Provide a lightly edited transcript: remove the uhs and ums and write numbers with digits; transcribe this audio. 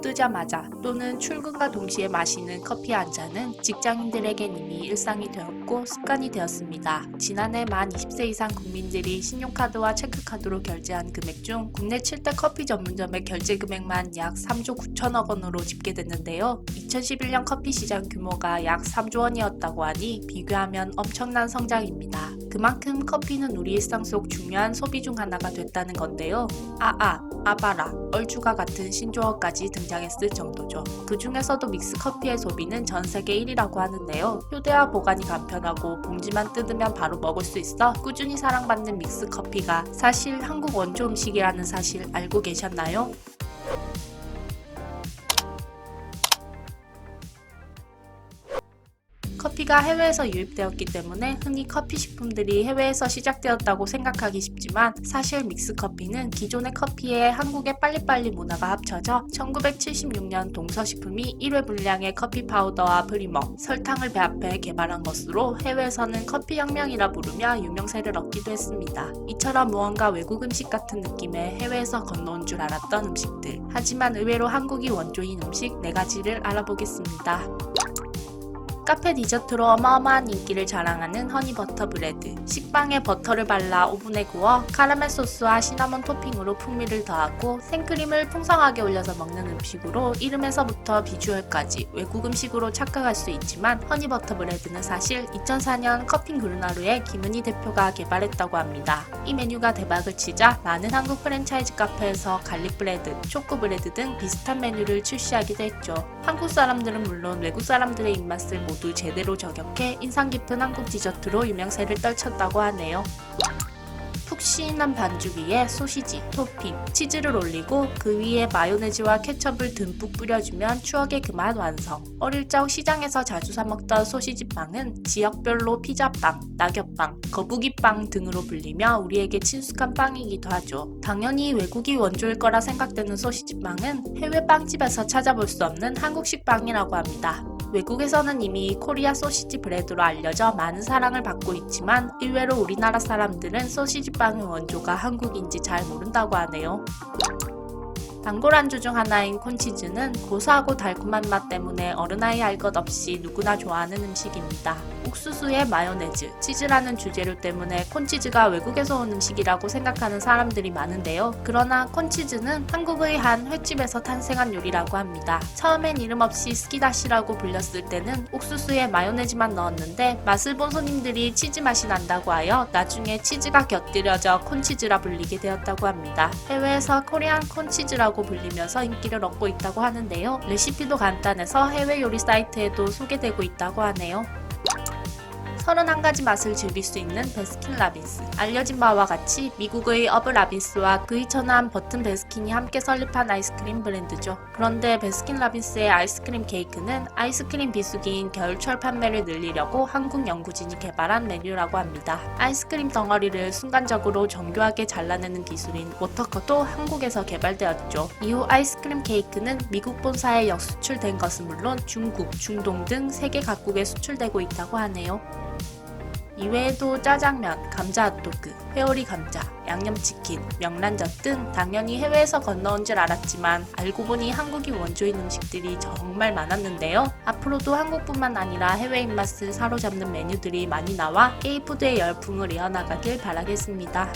눈 뜨자마자 또는 출근과 동시에 마시는 커피 한 잔은 직장인들에겐 이미 일상이 되었고 습관이 되었습니다. 지난해 만 20세 이상 국민들이 신용카드와 체크카드로 결제한 금액 중 국내 7대 커피 전문점의 결제 금액만 약 3조 9천억 원으로 집계됐는데요. 2011년 커피 시장 규모가 약 3조 원이었다고 하니 비교하면 엄청난 성장입니다. 그만큼 커피는 우리 일상 속 중요한 소비 중 하나가 됐다는 건데요. 아바라, 얼주가 같은 신조어까지 등장했을 정도죠. 그 중에서도 믹스커피의 소비는 전 세계 1위라고 하는데요. 휴대와 보관이 간편하고 봉지만 뜯으면 바로 먹을 수 있어 꾸준히 사랑받는 믹스커피가 사실 한국 원조 음식이라는 사실 알고 계셨나요? 커피가 해외에서 유입되었기 때문에 흔히 커피 식품들이 해외에서 시작되었다고 생각하기 쉽지만 사실 믹스커피는 기존의 커피에 한국의 빨리빨리 문화가 합쳐져 1976년 동서식품이 1회 분량의 커피 파우더와 프리머, 설탕을 배합해 개발한 것으로 해외에서는 커피 혁명이라 부르며 유명세를 얻기도 했습니다. 이처럼 무언가 외국 음식 같은 느낌의 해외에서 건너온 줄 알았던 음식들. 하지만 의외로 한국이 원조인 음식 4가지를 알아보겠습니다. 카페 디저트로 어마어마한 인기를 자랑하는 허니버터 브레드. 식빵에 버터를 발라 오븐에 구워 카라멜 소스와 시나몬 토핑으로 풍미를 더하고 생크림을 풍성하게 올려서 먹는 음식으로 이름에서부터 비주얼까지 외국 음식으로 착각할 수 있지만 허니버터 브레드는 사실 2004년 커핑 그루나루의 김은희 대표가 개발했다고 합니다. 이 메뉴가 대박을 치자 많은 한국 프랜차이즈 카페에서 갈릭 브레드, 초코 브레드 등 비슷한 메뉴를 출시하기도 했죠. 한국 사람들은 물론 외국 사람들의 입맛을 모두 제대로 저격해 인상 깊은 한국 디저트로 유명세를 떨쳤다고 하네요. 푹신한 반죽 위에 소시지, 토핑, 치즈를 올리고 그 위에 마요네즈와 케첩을 듬뿍 뿌려주면 추억의 그 맛 완성. 어릴 적 시장에서 자주 사 먹던 소시지빵은 지역별로 피자빵, 낙엽빵, 거북이빵 등으로 불리며 우리에게 친숙한 빵이기도 하죠. 당연히 외국이 원조일 거라 생각되는 소시지빵은 해외 빵집에서 찾아볼 수 없는 한국식 빵이라고 합니다. 외국에서는 이미 코리아 소시지 브레드로 알려져 많은 사랑을 받고 있지만 의외로 우리나라 사람들은 소시지빵의 원조가 한국인지 잘 모른다고 하네요. 단골 안주 중 하나인 콘치즈는 고소하고 달콤한 맛 때문에 어른아이 할 것 없이 누구나 좋아하는 음식입니다. 옥수수에 마요네즈, 치즈라는 주재료 때문에 콘치즈가 외국에서 온 음식이라고 생각하는 사람들이 많은데요. 그러나 콘치즈는 한국의 한 횟집에서 탄생한 요리라고 합니다. 처음엔 이름 없이 스키다시라고 불렸을 때는 옥수수에 마요네즈만 넣었는데 맛을 본 손님들이 치즈 맛이 난다고 하여 나중에 치즈가 곁들여져 콘치즈라 불리게 되었다고 합니다. 해외에서 코리안 콘치즈라고 불리면서 인기를 얻고 있다고 하는데요. 레시피도 간단해서 해외 요리 사이트에도 소개되고 있다고 하네요. 31가지 맛을 즐길 수 있는 베스킨라빈스. 알려진 바와 같이 미국의 어브 라빈스와 그의 천한 버튼 베스킨이 함께 설립한 아이스크림 브랜드죠. 그런데 베스킨라빈스의 아이스크림 케이크는 아이스크림 비수기인 겨울철 판매를 늘리려고 한국 연구진이 개발한 메뉴라고 합니다. 아이스크림 덩어리를 순간적으로 정교하게 잘라내는 기술인 워터컷도 한국에서 개발되었죠. 이후 아이스크림 케이크는 미국 본사에 역수출된 것은 물론 중국, 중동 등 세계 각국에 수출되고 있다고 하네요. 이외에도 짜장면, 감자 핫도그, 회오리 감자, 양념치킨, 명란젓 등 당연히 해외에서 건너온 줄 알았지만 알고 보니 한국이 원조인 음식들이 정말 많았는데요. 앞으로도 한국뿐만 아니라 해외 입맛을 사로잡는 메뉴들이 많이 나와 게이푸드의 열풍을 이어나가길 바라겠습니다.